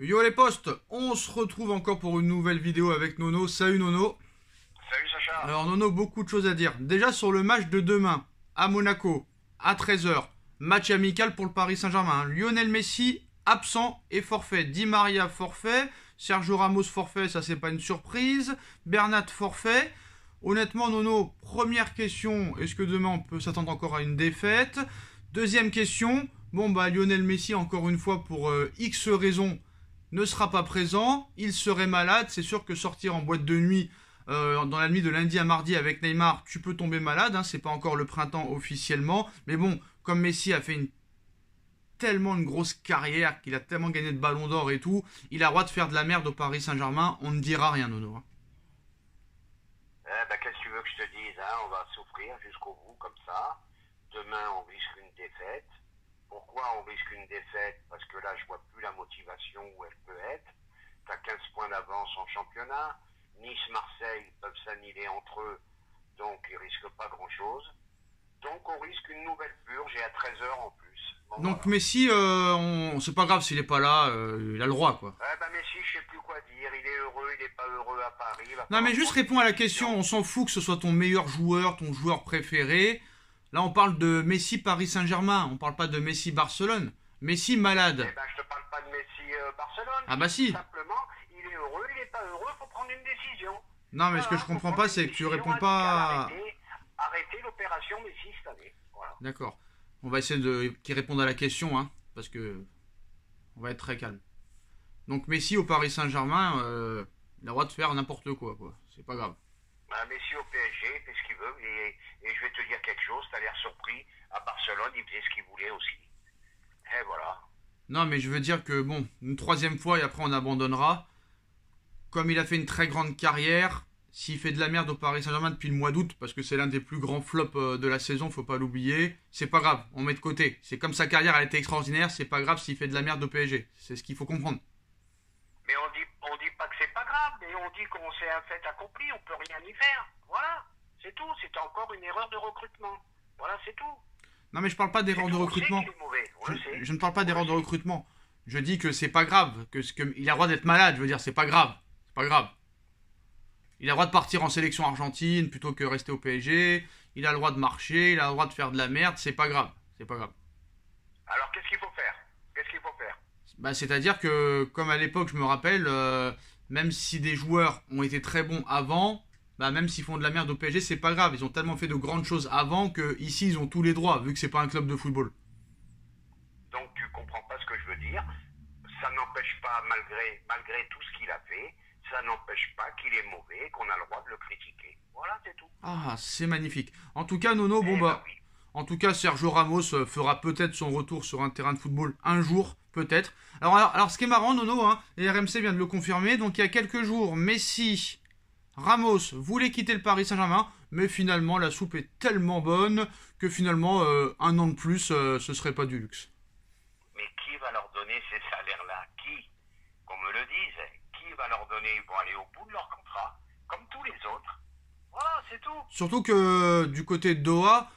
Yo les postes, on se retrouve encore pour une nouvelle vidéo avec Nono. Salut Nono. Salut Sacha. Alors Nono, beaucoup de choses à dire. Déjà sur le match de demain, à Monaco, à 13h, match amical pour le Paris Saint-Germain. Lionel Messi, absent et forfait. Di Maria, forfait. Sergio Ramos, forfait, ça c'est pas une surprise. Bernat, forfait. Honnêtement Nono, première question, est-ce que demain on peut s'attendre encore à une défaite? Deuxième question, Lionel Messi encore une fois pour X raisons ne sera pas présent, il serait malade, c'est sûr que sortir en boîte de nuit dans la nuit de lundi à mardi avec Neymar, tu peux tomber malade, hein, c'est pas encore le printemps officiellement, mais bon, comme Messi a fait tellement une grosse carrière, qu'il a tellement gagné de ballons d'or et tout, il a le droit de faire de la merde au Paris Saint-Germain, on ne dira rien Nono. Qu'est-ce que tu veux que je te dise, hein? On va souffrir jusqu'au bout comme ça. Demain, on risque une défaite. Pourquoi on risque une défaite? Parce que là, je vois plus la motivation où elle peut être. Tu as 15 points d'avance en championnat. Nice, Marseille peuvent s'annihiler entre eux, donc ils risquent pas grand-chose. Donc on risque une nouvelle purge et à 13h en plus. Donc voilà. Messi, c'est pas grave s'il est pas là, il a le droit quoi. Messi, je sais plus quoi dire. Il est heureux, il est pas heureux à Paris. Non mais juste réponds à la question, on s'en fout que ce soit ton meilleur joueur, ton joueur préféré. Là on parle de Messi Paris Saint-Germain, on parle pas de Messi Barcelone. Messi malade. Je te parle pas de Messi Barcelone. Ah bah si. Simplement, il est heureux, il est pas heureux, faut prendre une décision. Non mais ce que je comprends pas c'est que tu réponds pas... Arrêter l'opération Messi cette année. Voilà. D'accord. On va essayer de qu'il réponde à la question, hein, parce que on va être très calme. Donc Messi au Paris Saint-Germain, il a le droit de faire n'importe quoi. C'est pas grave. Messi au PSG, il fait ce qu'il veut, et je vais te dire quelque chose, t'as l'air surpris, à Barcelone, il faisait ce qu'il voulait aussi. Et voilà. Non mais je veux dire que bon, une troisième fois et après on abandonnera. Comme il a fait une très grande carrière, s'il fait de la merde au Paris Saint-Germain depuis le mois d'août, parce que c'est l'un des plus grands flops de la saison, faut pas l'oublier, c'est pas grave, on met de côté. C'est comme sa carrière, elle a été extraordinaire, c'est pas grave s'il fait de la merde au PSG. C'est ce qu'il faut comprendre. Mais on dit pas que c'est pas grave, mais on dit qu'on c'est un fait accompli, on peut rien y faire. Voilà, c'est tout, c'est encore une erreur de recrutement. Voilà, c'est tout. Non mais je parle pas d'erreur de recrutement. Je ne parle pas d'erreur de recrutement. Je dis que c'est pas grave, il a le droit d'être malade, je veux dire, c'est pas grave. C'est pas grave. Il a le droit de partir en sélection argentine plutôt que rester au PSG. Il a le droit de marcher, il a le droit de faire de la merde, c'est pas grave. C'est pas grave. Alors qu'est-ce qu'il faut faire? C'est-à-dire que, comme à l'époque, je me rappelle, même si des joueurs ont été très bons avant, même s'ils font de la merde au PSG, c'est pas grave. Ils ont tellement fait de grandes choses avant que ici ils ont tous les droits, vu que c'est pas un club de football. Donc tu comprends pas ce que je veux dire. Ça n'empêche pas, malgré tout ce qu'il a fait, ça n'empêche pas qu'il est mauvais, qu'on a le droit de le critiquer. Voilà, c'est tout. Ah, c'est magnifique. En tout cas, Nono, oui. En tout cas, Sergio Ramos fera peut-être son retour sur un terrain de football un jour, peut-être. Alors, ce qui est marrant, Nono, hein, et RMC vient de le confirmer, donc il y a quelques jours, Messi, Ramos voulaient quitter le Paris Saint-Germain, mais finalement, la soupe est tellement bonne que finalement, un an de plus, ce serait pas du luxe. Mais qui va leur donner ces salaires-là? Qui? Qu'on me le dise. Qui va leur donner? Ils vont aller au bout de leur contrat, comme tous les autres. Voilà, c'est tout. Surtout que du côté de Doha,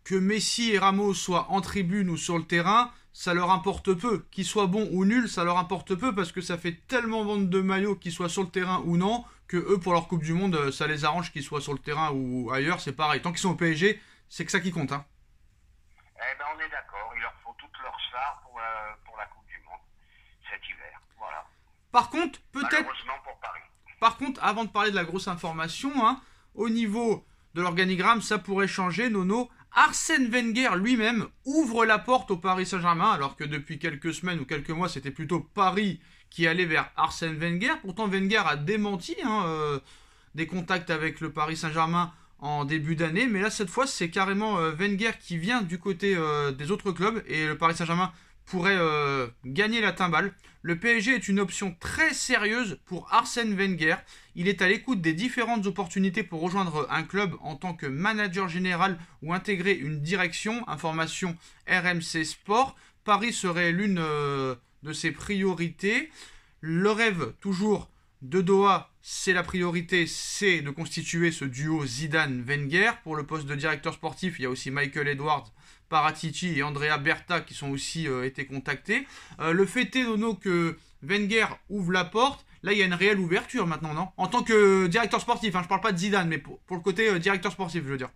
que Messi et Ramos soient en tribune ou sur le terrain, ça leur importe peu. Qu'ils soient bons ou nuls, ça leur importe peu parce que ça fait tellement vendre de maillots qu'ils soient sur le terrain ou non, que eux, pour leur Coupe du Monde, ça les arrange qu'ils soient sur le terrain ou ailleurs, c'est pareil. Tant qu'ils sont au PSG, c'est que ça qui compte. Hein. On est d'accord, il leur faut toutes leurs stars pour la Coupe du Monde cet hiver. Voilà. Par contre, peut-être... Malheureusement pour Paris. Par contre, avant de parler de la grosse information, hein, au niveau de l'organigramme, ça pourrait changer, Nono. Arsène Wenger lui-même ouvre la porte au Paris Saint-Germain, alors que depuis quelques semaines ou quelques mois, c'était plutôt Paris qui allait vers Arsène Wenger. Pourtant, Wenger a démenti des contacts avec le Paris Saint-Germain en début d'année, mais là, cette fois, c'est carrément Wenger qui vient du côté des autres clubs, et le Paris Saint-Germain pourrait gagner la timbale. Le PSG est une option très sérieuse pour Arsène Wenger. Il est à l'écoute des différentes opportunités pour rejoindre un club en tant que manager général ou intégrer une direction. Information RMC Sport. Paris serait l'une de ses priorités. Le rêve toujours de Doha, c'est la priorité, c'est de constituer ce duo Zidane-Wenger. Pour le poste de directeur sportif, il y a aussi Michael Edwards, Paratici et Andrea Berta qui sont aussi été contactés. Le fait est, Nono, que Wenger ouvre la porte, là il y a une réelle ouverture maintenant, non? En tant que directeur sportif, hein, je parle pas de Zidane, mais pour le côté directeur sportif, je veux dire.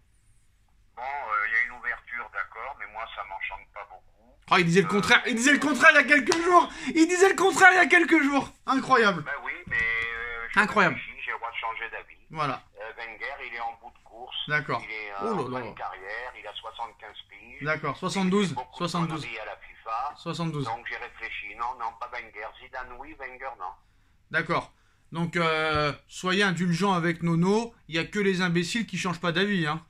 Bon, il y a une ouverture, d'accord, mais moi ça m'enchante pas beaucoup. Oh, il disait le contraire, il disait le contraire il y a quelques jours. Il disait le contraire il y a quelques jours. Incroyable. Ben oui, mais incroyable. J'ai le droit de changer d'avis. Voilà. Wenger, il est en bout de course. D'accord. Il est en fin de carrière, il a 75 piges. D'accord, 72. 72. À la FIFA. 72. Donc j'ai réfléchi, non, pas Wenger. Zidane, oui, Wenger, non. D'accord. Donc, soyez indulgents avec Nono. Il n'y a que les imbéciles qui changent pas d'avis, hein.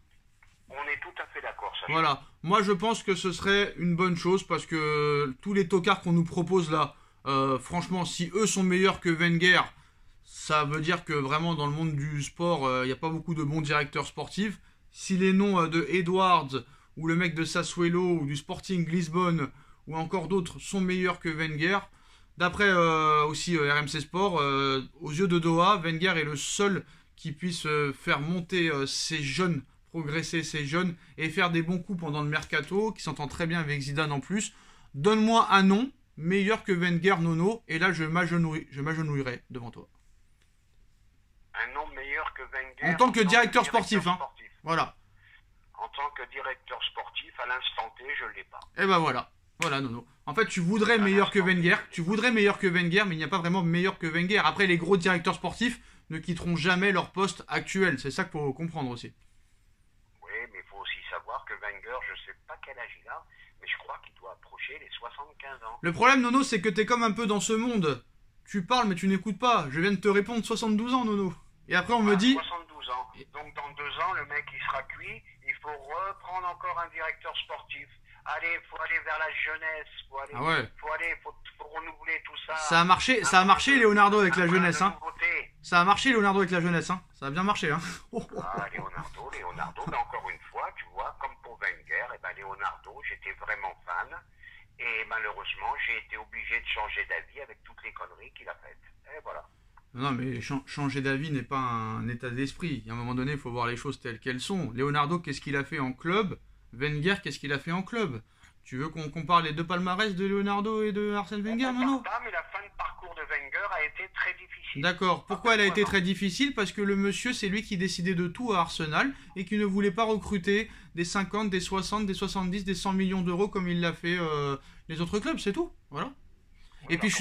On est tout à fait d'accord, ça. Voilà. Moi, je pense que ce serait une bonne chose parce que tous les tocards qu'on nous propose là, franchement, si eux sont meilleurs que Wenger, ça veut dire que vraiment dans le monde du sport, il n'y a pas beaucoup de bons directeurs sportifs. Si les noms de Edwards ou le mec de Sassuolo ou du Sporting Lisbonne ou encore d'autres sont meilleurs que Wenger, d'après aussi RMC Sport, aux yeux de Doha, Wenger est le seul qui puisse faire monter ces jeunes, progresser ces jeunes et faire des bons coups pendant le mercato, qui s'entend très bien avec Zidane en plus. Donne-moi un nom meilleur que Wenger, Nono, et là je m'agenouillerai devant toi. Un nom meilleur que Wenger en tant que directeur sportif, hein. Voilà. En tant que directeur sportif, à l'instant T, je ne l'ai pas. Et ben voilà. Voilà, Nono. En fait, tu voudrais meilleur que Wenger. Tu voudrais meilleur que Wenger, mais il n'y a pas vraiment meilleur que Wenger. Après, les gros directeurs sportifs ne quitteront jamais leur poste actuel. C'est ça qu'il faut comprendre aussi. Oui, mais il faut aussi savoir que Wenger, je ne sais pas quel âge il a, mais je crois qu'il doit approcher les 75 ans. Le problème, Nono, c'est que t'es comme un peu dans ce monde. Tu parles, mais tu n'écoutes pas. Je viens de te répondre 72 ans, Nono. Et après, on me dit... 72 ans. Donc, dans 2 ans, le mec, il sera cuit. Il faut reprendre encore un directeur sportif. Allez, faut aller vers la jeunesse, faut renouveler tout ça. Ça a marché Leonardo avec la jeunesse, hein. Ça a marché Leonardo avec la jeunesse, hein. Ça a bien marché, hein. Ah, Leonardo, mais encore une fois, tu vois, comme pour Wenger, et ben Leonardo, j'étais vraiment fan, et malheureusement, j'ai été obligé de changer d'avis avec toutes les conneries qu'il a faites. Et voilà. Non, mais changer d'avis n'est pas un état d'esprit. À un moment donné, il faut voir les choses telles qu'elles sont. Leonardo, qu'est-ce qu'il a fait en club ? Wenger, qu'est-ce qu'il a fait en club? Tu veux qu'on compare les deux palmarès de Leonardo et de Arsène Wenger, Mano? Pas, mais la fin de parcours de Wenger a été très difficile. D'accord. Pourquoi elle a été très difficile? Parce que le monsieur, c'est lui qui décidait de tout à Arsenal et qui ne voulait pas recruter des 50, des 60, des 70, des 100 millions d'euros comme il l'a fait les autres clubs, c'est tout. Voilà. Et puis je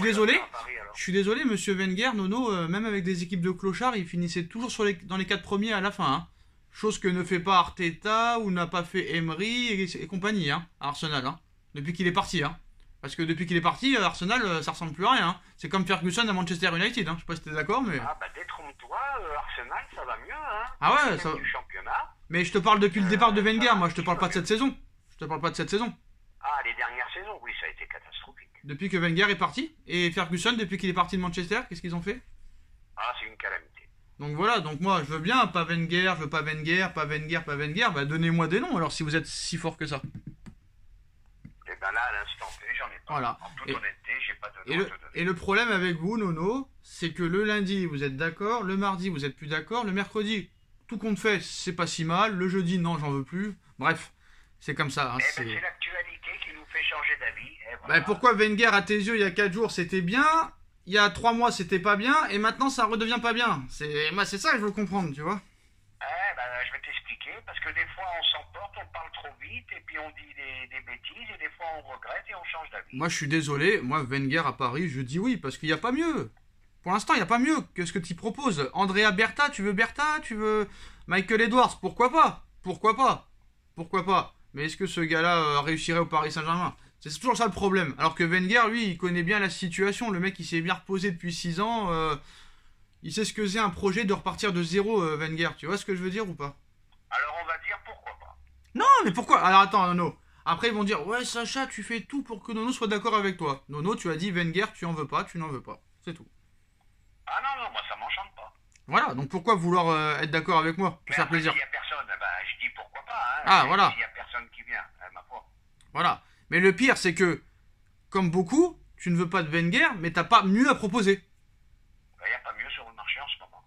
suis désolé, monsieur Wenger, Nono, même avec des équipes de clochards, il finissait toujours dans les 4 premiers à la fin, hein. Chose que ne fait pas Arteta ou n'a pas fait Emery et compagnie, hein, à Arsenal, hein, depuis qu'il est parti. Hein. Parce que depuis qu'il est parti, Arsenal, ça ressemble plus à rien. Hein. C'est comme Ferguson à Manchester United, hein. Je sais pas si t'es d'accord, mais... Ah bah détrompe-toi, Arsenal, ça va mieux, hein. Ah ouais, ça va. Du championnat. Mais je te parle depuis le départ de Wenger, moi je te parle pas de cette saison. Je te parle pas de cette saison. Ah, les dernières saisons, oui, ça a été catastrophique. Depuis que Wenger est parti, et Ferguson, depuis qu'il est parti de Manchester, qu'est-ce qu'ils ont fait? Ah, c'est une calamité. Donc voilà, donc moi je veux bien, pas Wenger, je veux pas Wenger, pas Wenger, pas Wenger, bah donnez-moi des noms alors si vous êtes si fort que ça. Et ben là, à l'instant T, j'en ai pas. Voilà. En toute honnêteté, j'ai pas de nom à te donner. Et le problème avec vous, Nono, c'est que le lundi vous êtes d'accord, le mardi vous êtes plus d'accord, le mercredi, tout compte fait, c'est pas si mal, le jeudi, non, j'en veux plus. Bref, c'est comme ça. Hein, c'est l'actualité qui nous fait changer d'avis. Voilà. Bah, pourquoi Wenger, à tes yeux, il y a 4 jours, c'était bien? Il y a 3 mois, c'était pas bien, et maintenant, ça redevient pas bien. Moi, c'est ça que je veux comprendre, tu vois. Je vais t'expliquer, parce que des fois, on s'emporte, on parle trop vite, et puis on dit des bêtises, et des fois, on regrette et on change d'avis. Moi, je suis désolé, moi, Wenger à Paris, je dis oui, parce qu'il n'y a pas mieux. Pour l'instant, il n'y a pas mieux que ce que tu proposes. Andrea Berta, tu veux Michael Edwards, pourquoi pas? Pourquoi pas? Mais est-ce que ce gars-là réussirait au Paris Saint-Germain? C'est toujours ça le problème. Alors que Wenger, lui, il connaît bien la situation. Le mec, il s'est bien reposé depuis 6 ans. Il sait ce que c'est un projet de repartir de zéro, Wenger. Tu vois ce que je veux dire ou pas? Alors on va dire pourquoi pas. Non, mais pourquoi? Alors attends, Nono. Après, ils vont dire, ouais, Sacha, tu fais tout pour que Nono soit d'accord avec toi. Nono, tu as dit Wenger, tu en veux pas, tu n'en veux pas. C'est tout. Ah non, moi, ça m'enchante pas. Voilà, donc pourquoi vouloir être d'accord avec moi? Pour faire plaisir. S'il y a personne, je dis pourquoi pas. Hein. Ah, voilà. S'il y a personne qui vient, ma foi. Voilà. Mais le pire, c'est que, comme beaucoup, tu ne veux pas de Wenger, mais t'as pas mieux à proposer. Il n'y a pas mieux sur le marché en ce moment.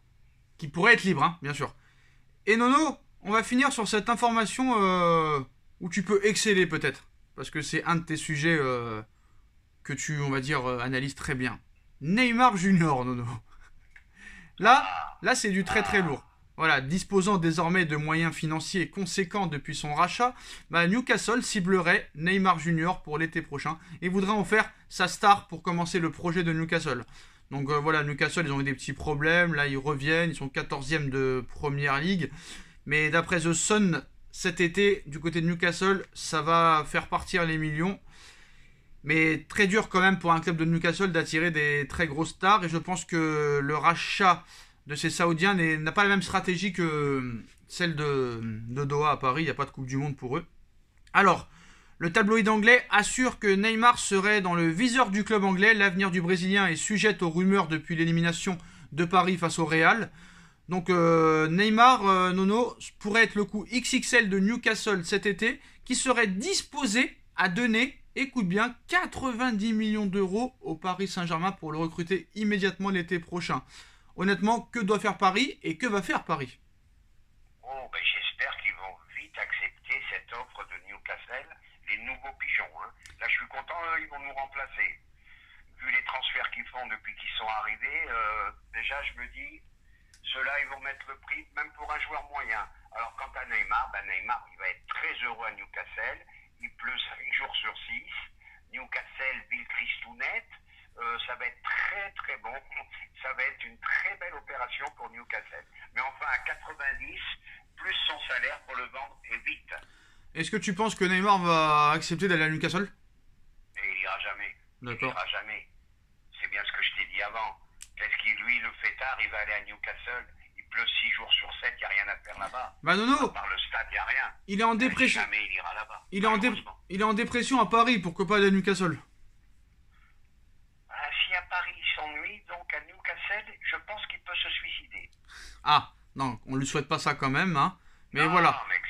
Qui pourrait être libre, hein, bien sûr. Et Nono, on va finir sur cette information où tu peux exceller peut-être. Parce que c'est un de tes sujets que tu, on va dire, analyses très bien. Neymar Junior, Nono. Là c'est du très très lourd. Voilà, disposant désormais de moyens financiers conséquents depuis son rachat, Newcastle ciblerait Neymar Junior pour l'été prochain et voudrait en faire sa star pour commencer le projet de Newcastle. Donc voilà, Newcastle, ils ont eu des petits problèmes, là ils reviennent, ils sont 14e de Première League. Mais d'après The Sun, cet été, du côté de Newcastle, ça va faire partir les millions. Mais très dur quand même pour un club de Newcastle d'attirer des très grosses stars. Et je pense que le rachat de ces Saoudiens n'a pas la même stratégie que celle de Doha à Paris. Il n'y a pas de Coupe du Monde pour eux. Alors, le tabloïd anglais assure que Neymar serait dans le viseur du club anglais. L'avenir du Brésilien est sujet aux rumeurs depuis l'élimination de Paris face au Real. Donc Neymar, Nono, pourrait être le coup XXL de Newcastle cet été, qui serait disposé à donner, écoute bien, 90 millions d'euros au Paris Saint-Germain pour le recruter immédiatement l'été prochain. Honnêtement, que doit faire Paris et que va faire Paris? Oh, ben j'espère qu'ils vont vite accepter cette offre de Newcastle, les nouveaux pigeons. Hein. Là, je suis content, ils vont nous remplacer. Vu les transferts qu'ils font depuis qu'ils sont arrivés, déjà, je me dis, ceux-là, ils vont mettre le prix, même pour un joueur moyen. Alors, quant à Neymar, Neymar, il va être très heureux à Newcastle. Il pleut 5 jours sur 6. Newcastle, ville tristounette. Ça va être très très bon. Ça va être une très belle opération pour Newcastle. Mais enfin, à 90, plus son salaire pour le vendre et vite. Est-ce que tu penses que Neymar va accepter d'aller à Newcastle? Et il ira jamais. D'accord. Il ira jamais. C'est bien ce que je t'ai dit avant. Qu'est-ce qu'il lui le fait tard, il va aller à Newcastle. Il pleut 6 jours sur 7, il n'y a rien à faire là-bas. Nono, par le stade, il n'y a rien. il est en dépression. Jamais il ira là-bas. Il est en dépression à Paris, pourquoi pas aller à Newcastle? Si à Paris il s'ennuie, donc à Newcastle, je pense qu'il peut se suicider. Ah, non, on lui souhaite pas ça quand même, hein. Mais non, voilà. Mec,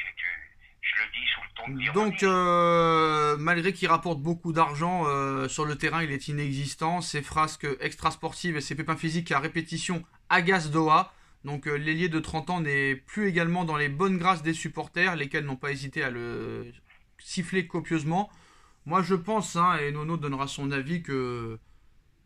je le dis sous le ton de l'ironie. Donc, malgré qu'il rapporte beaucoup d'argent, sur le terrain, il est inexistant. Ses frasques extrasportives et ses pépins physiques à répétition agacent Doha. Donc, l'ailier de 30 ans n'est plus également dans les bonnes grâces des supporters, lesquels n'ont pas hésité à le siffler copieusement. Moi, je pense, hein, et Nono donnera son avis, que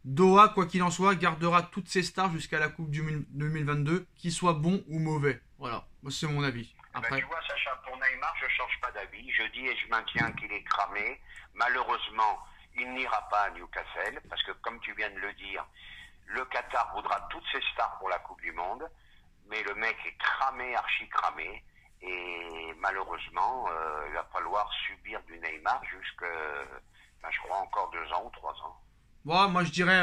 Doha, quoi qu'il en soit, gardera toutes ses stars jusqu'à la Coupe du 2022, qu'ils soient bons ou mauvais. Voilà, c'est mon avis. Après... tu vois, Sacha, pour Neymar, je change pas d'avis. Je dis et je maintiens qu'il est cramé. Malheureusement, il n'ira pas à Newcastle, parce que comme tu viens de le dire, le Qatar voudra toutes ses stars pour la Coupe du Monde, mais le mec est cramé, archi cramé, et malheureusement, il va falloir subir du Neymar jusque, je crois, encore 2 ans ou 3 ans. Ouais, moi je dirais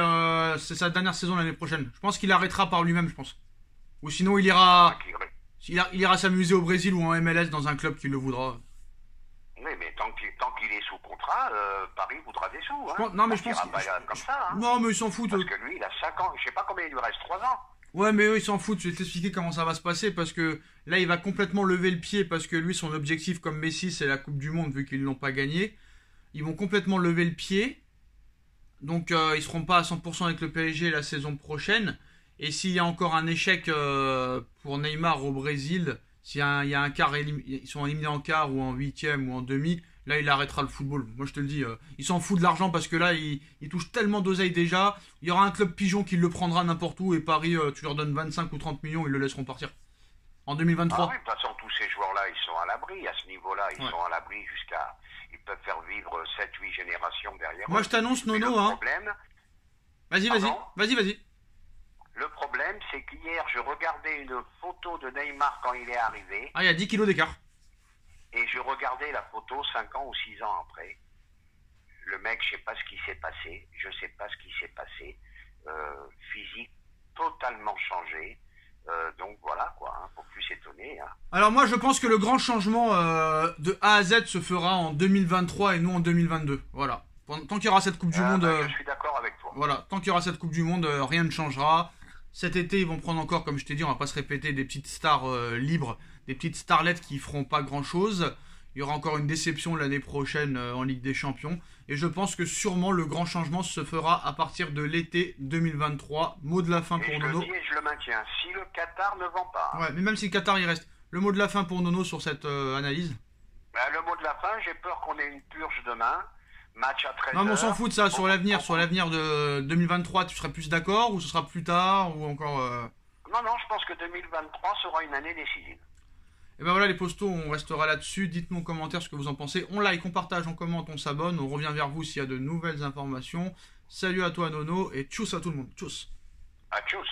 c'est sa dernière saison l'année prochaine. Je pense qu'il arrêtera par lui-même, je pense. Ou sinon il ira s'amuser au Brésil ou en MLS dans un club qui le voudra. Oui, mais tant qu'il est sous contrat, Paris voudra des sous. Hein. Non, mais je pense comme ça. Hein. Non, mais ils s'en foutent. Parce que lui, il a 5 ans. Je sais pas combien il lui reste, 3 ans. Ouais, mais eux, ils s'en foutent. Je vais t'expliquer comment ça va se passer. Parce que là, il va complètement lever le pied. Parce que lui, son objectif, comme Messi, c'est la Coupe du Monde, vu qu'ils ne l'ont pas gagné. Ils vont complètement lever le pied. Donc, ils seront pas à 100% avec le PSG la saison prochaine. Et s'il y a encore un échec pour Neymar au Brésil, s'il y a un quart, ils sont éliminés en quart ou en huitième ou en demi, là il arrêtera le football. Moi je te le dis, il s'en fout de l'argent parce que là il touche tellement d'oseille déjà. Il y aura un club pigeon qui le prendra n'importe où et Paris, tu leur donnes 25 ou 30 millions, ils le laisseront partir. En 2023. Ah oui, de toute façon, tous ces joueurs-là, ils sont à l'abri. À ce niveau-là, ils sont à l'abri jusqu'à... Ils peuvent faire vivre 7-8 générations derrière. Moi je t'annonce, Nono, hein. Vas-y. Le problème, c'est qu'hier, je regardais une photo de Neymar quand il est arrivé. Ah, il y a 10 kilos d'écart. Et je regardais la photo 5 ans ou 6 ans après. Le mec, je sais pas ce qui s'est passé. Physique totalement changé. Donc voilà, quoi. Hein, faut plus s'étonner. Hein. Alors moi, je pense que le grand changement de A à Z se fera en 2023 et non en 2022. Voilà. Tant qu'il y aura cette Coupe du Monde... je suis d'accord avec toi. Voilà. Tant qu'il y aura cette Coupe du Monde, rien ne changera. Cet été, ils vont prendre encore, comme je t'ai dit, on va pas se répéter, des petites stars libres, des petites starlettes qui feront pas grand-chose. Il y aura encore une déception l'année prochaine en Ligue des Champions. Et je pense que sûrement le grand changement se fera à partir de l'été 2023. Mot de la fin pour Nono. Je le dis et je le maintiens. Si le Qatar ne vend pas... Ouais, mais même si le Qatar il reste. Le mot de la fin pour Nono sur cette analyse. Le mot de la fin, j'ai peur qu'on ait une purge demain. Match à 13h. Non, mais on s'en fout de ça, sur l'avenir de 2023, tu serais plus d'accord ou ce sera plus tard ou encore... Non, je pense que 2023 sera une année décisive. Et ben voilà les postos, on restera là-dessus. Dites-nous en commentaire ce que vous en pensez. On like, on partage, on commente, on s'abonne. On revient vers vous s'il y a de nouvelles informations. Salut à toi Nono et tchuss à tout le monde. Tchuss. À tchuss.